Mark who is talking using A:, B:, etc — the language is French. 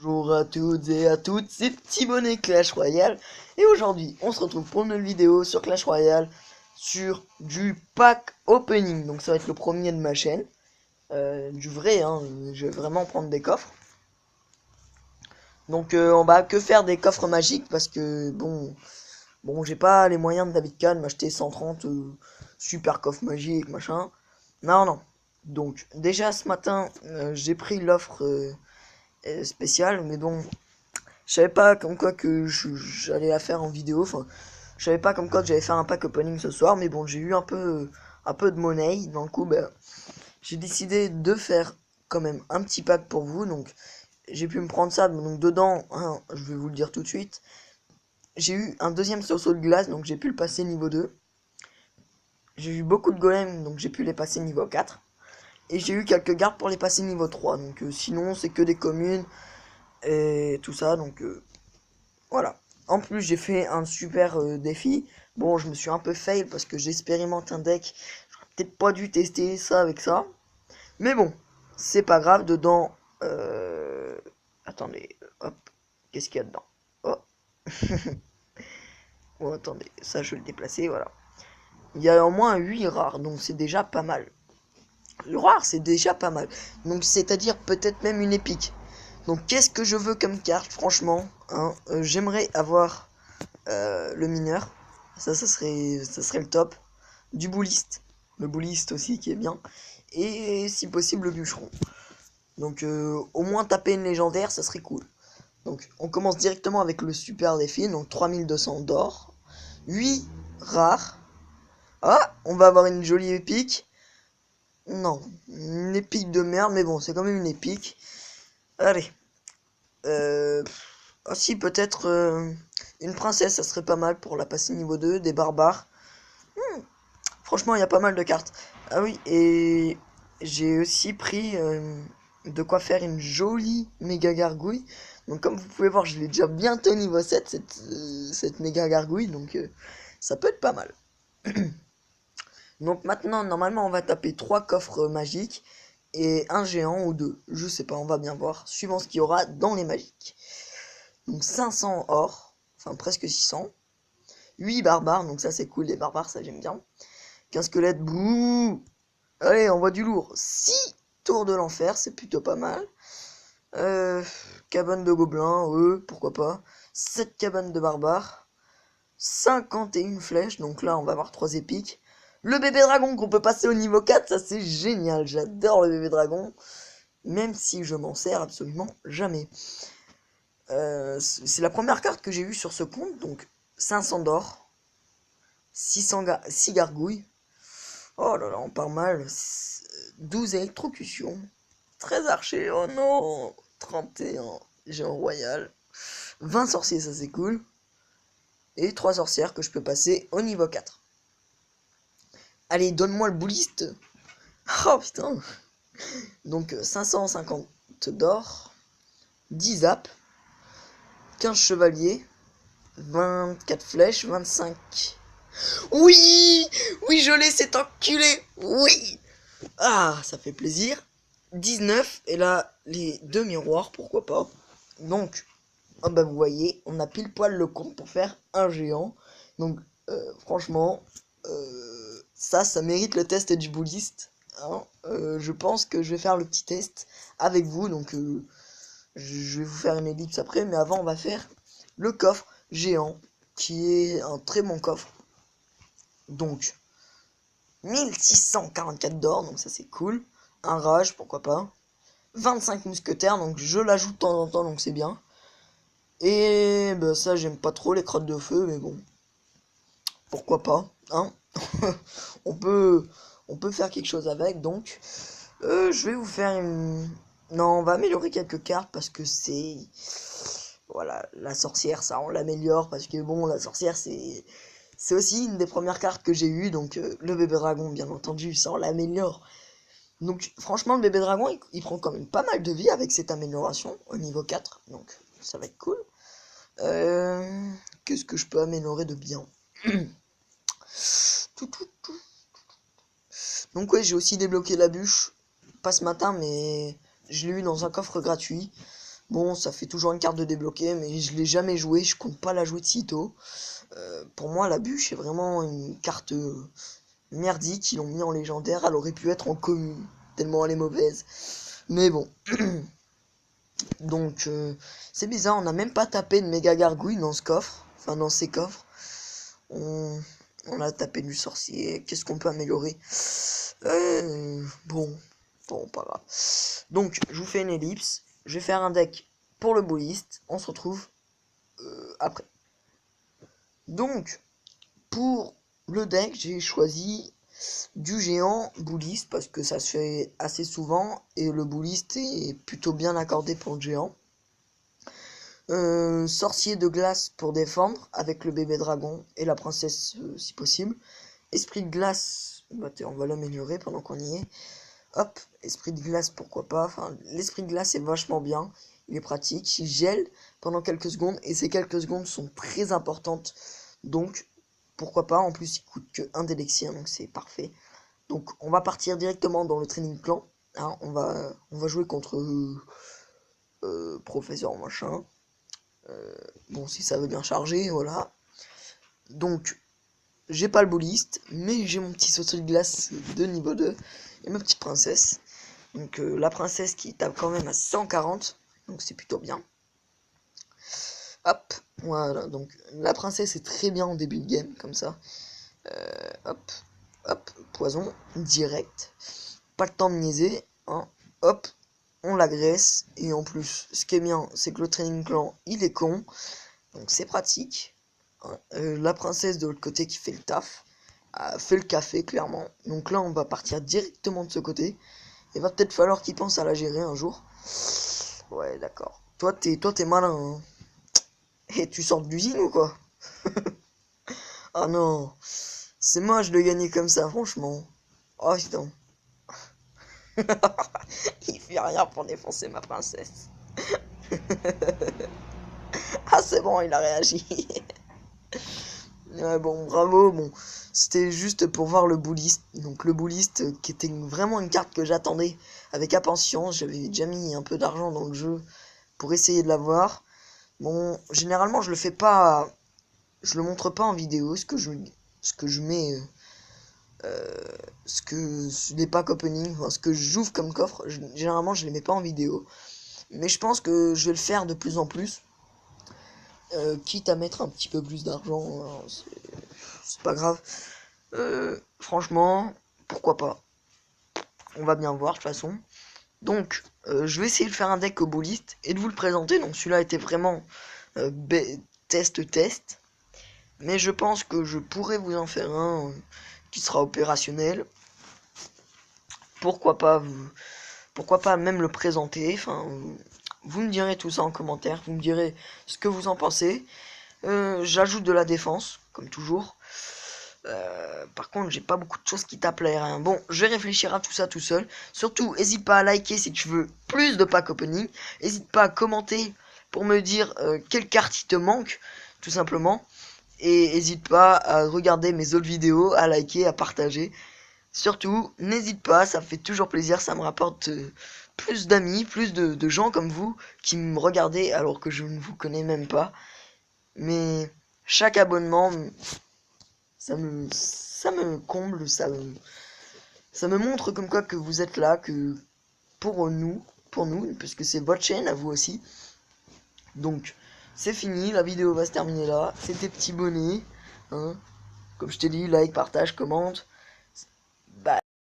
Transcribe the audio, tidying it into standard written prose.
A: Bonjour à toutes et à toutes, c'est Petit Bonnet Clash Royale et aujourd'hui on se retrouve pour une nouvelle vidéo sur Clash Royale sur du pack opening. Donc ça va être le premier de ma chaîne, du vrai, hein, je vais vraiment prendre des coffres. Donc on va que faire des coffres magiques parce que bon j'ai pas les moyens de David Kahn de m'acheter 130 super coffres magiques machin. Non. Donc déjà ce matin j'ai pris l'offre spéciale, mais bon. Je savais pas comme quoi que j'allais la faire en vidéo. Enfin, je savais pas comme quoi que j'allais faire un pack opening ce soir. Mais bon, j'ai eu un peu de monnaie. Dans le coup, ben, j'ai décidé de faire quand même un petit pack pour vous. Donc, j'ai pu me prendre ça. Donc, dedans, hein, je vais vous le dire tout de suite. J'ai eu un deuxième sursaut de glace. Donc, j'ai pu le passer niveau 2. J'ai eu beaucoup de golems. Donc, j'ai pu les passer niveau 4. Et j'ai eu quelques gardes pour les passer niveau 3. Donc, sinon, c'est que des communes et tout ça. Donc, voilà. En plus, j'ai fait un super défi. Bon, je me suis un peu fail parce que j'expérimente un deck. J'aurais peut-être pas dû tester ça avec ça. Mais bon, c'est pas grave. Dedans, attendez, hop, qu'est-ce qu'il y a dedans? Oh, oh, attendez, ça je vais le déplacer, voilà. Il y a au moins 8 rares, donc c'est déjà pas mal. Le rare, c'est déjà pas mal. Donc, c'est-à-dire peut-être même une épique. Donc, qu'est-ce que je veux comme carte, franchement, hein, j'aimerais avoir le mineur, ça serait le top. Du bouliste, le bouliste aussi qui est bien. Et si possible le bûcheron. Donc au moins taper une légendaire, ça serait cool. Donc on commence directement avec le super défi, donc 3200 d'or. 8 rares. Ah, on va avoir une jolie épique. Non, une épique de merde, mais bon, c'est quand même une épique. Allez. Ah si, peut-être une princesse, ça serait pas mal pour la passer niveau 2, des barbares. Franchement, il y a pas mal de cartes. Ah oui, et j'ai aussi pris de quoi faire une jolie méga gargouille. Donc comme vous pouvez voir, je l'ai déjà bientôt niveau 7, cette méga gargouille. Donc ça peut être pas mal. Donc maintenant, normalement, on va taper 3 coffres magiques et un géant ou 2. Je sais pas, on va bien voir, suivant ce qu'il y aura dans les magiques. Donc 500 or, enfin presque 600. 8 barbares, donc ça c'est cool, les barbares, ça j'aime bien. 15 squelettes, bouh. Allez, on voit du lourd. 6 tours de l'enfer, c'est plutôt pas mal. Cabane de gobelins, pourquoi pas. 7 cabanes de barbares. 51 flèches, donc là on va avoir 3 épiques. Le bébé dragon qu'on peut passer au niveau 4, ça c'est génial. J'adore le bébé dragon. Même si je m'en sers absolument jamais. C'est la première carte que j'ai eue sur ce compte, donc 500 d'or. 6 gargouilles. Oh là là, on part mal. 12 électrocutions. 13 archers, oh non. 31 géant royal. 20 sorciers, ça c'est cool. Et 3 sorcières que je peux passer au niveau 4. Allez, donne-moi le bouliste. Oh putain. Donc 550 d'or. 10 zaps. 15 chevaliers. 24 flèches. 25. Oui. Oui, je l'ai, cet enculé. Oui. Ah, ça fait plaisir. 19, et là, les 2 miroirs, pourquoi pas. Donc, oh bah vous voyez, on a pile poil le compte pour faire un géant. Donc, franchement, ça mérite le test du bouliste. Hein. Je pense que je vais faire le petit test avec vous. Donc, je vais vous faire une ellipse après. Mais avant, on va faire le coffre géant, qui est un très bon coffre. Donc, 1644 d'or, donc ça c'est cool. Un rage, pourquoi pas. 25 mousquetaires, donc je l'ajoute de temps en temps, donc c'est bien. Et bah, ça, j'aime pas trop les crottes de feu, mais bon. Pourquoi pas, hein. on peut faire quelque chose avec, donc. Je vais vous faire une... Non, on va améliorer quelques cartes, parce que c'est... Voilà, la sorcière, ça, on l'améliore, parce que bon, la sorcière, c'est aussi une des premières cartes que j'ai eues, donc le bébé dragon, bien entendu, ça, on l'améliore. Donc franchement, le bébé dragon, il prend quand même pas mal de vie avec cette amélioration au niveau 4. Donc ça va être cool. Qu'est-ce que je peux améliorer de bien? Donc ouais, j'ai aussi débloqué la bûche. Pas ce matin, mais je l'ai eu dans un coffre gratuit. Bon, ça fait toujours une carte de débloquer, mais je l'ai jamais joué, je compte pas la jouer de sitôt. Pour moi, la bûche est vraiment une carte merdique, ils l'ont mis en légendaire, elle aurait pu être en commune, tellement elle est mauvaise. Mais bon. Donc, c'est bizarre, on n'a même pas tapé de méga gargouille dans ce coffre, enfin dans ces coffres. On a tapé du sorcier, qu'est-ce qu'on peut améliorer? Bon, pas grave. Donc, je vous fais une ellipse, je vais faire un deck pour le bouliste, on se retrouve après. Donc, pour le deck, j'ai choisi du géant bouliste parce que ça se fait assez souvent et le bouliste est plutôt bien accordé pour le géant. Sorcier de glace pour défendre avec le bébé dragon et la princesse si possible. Esprit de glace, bah, on va l'améliorer pendant qu'on y est. Hop, esprit de glace, pourquoi pas. Enfin, l'esprit de glace est vachement bien, il est pratique, il gèle pendant quelques secondes et ces quelques secondes sont très importantes. Donc, pourquoi pas, en plus il coûte que 1 d'élixir, donc c'est parfait. Donc on va partir directement dans le training clan. Hein, on va jouer contre professeur machin. Bon, si ça veut bien charger, voilà. Donc, j'ai pas le bouliste, mais j'ai mon petit saut de glace de niveau 2 et ma petite princesse. Donc, la princesse qui tape quand même à 140, donc c'est plutôt bien. Hop, voilà, donc la princesse est très bien en début de game, comme ça. Hop, hop, poison, direct. Pas le temps de niaiser, hein. Hop, on l'agresse. Et en plus, ce qui est bien, c'est que le training clan, il est con. Donc c'est pratique. La princesse de l'autre côté qui fait le taf a fait le café, clairement. Donc là, on va partir directement de ce côté. Il va peut-être falloir qu'il pense à la gérer un jour. Ouais, d'accord. Toi, t'es malin, hein. Et tu sors d'usine ou quoi? Ah non, c'est moche de gagner comme ça, franchement. Oh putain. Il fait rien pour défoncer ma princesse. Ah c'est bon, il a réagi. Ouais, bon, bravo, bon. C'était juste pour voir le bouliste. Donc le bouliste qui était vraiment une carte que j'attendais avec impatience. J'avais déjà mis un peu d'argent dans le jeu pour essayer de l'avoir. Bon, généralement je le fais pas, je le montre pas en vidéo, ce que je mets, les packs opening, enfin, ce que j'ouvre comme coffre, généralement je les mets pas en vidéo. Mais je pense que je vais le faire de plus en plus. Quitte à mettre un petit peu plus d'argent, hein, c'est pas grave. Franchement, pourquoi pas. On va bien voir de toute façon. Donc, je vais essayer de faire un deck au bouliste et de vous le présenter. Donc celui-là était vraiment test. Mais je pense que je pourrais vous en faire un qui sera opérationnel. Pourquoi pas même le présenter. Enfin, vous me direz tout ça en commentaire. Vous me direz ce que vous en pensez. J'ajoute de la défense, comme toujours. Par contre, j'ai pas beaucoup de choses qui tapent l'air, hein. Bon, je vais réfléchir à tout ça tout seul. Surtout, n'hésite pas à liker si tu veux plus de pack opening. N'hésite pas à commenter pour me dire quelle carte il te manque, tout simplement. Et n'hésite pas à regarder mes autres vidéos, à liker, à partager. Surtout, n'hésite pas, ça me fait toujours plaisir, ça me rapporte plus d'amis, plus de gens comme vous qui me regardez alors que je ne vous connais même pas. Mais chaque abonnement, ça me comble, ça me montre comme quoi que vous êtes là, que pour nous, puisque c'est votre chaîne à vous aussi. Donc, c'est fini, la vidéo va se terminer là. C'était Petit Bonnet, hein. Comme je t'ai dit, like, partage, commente.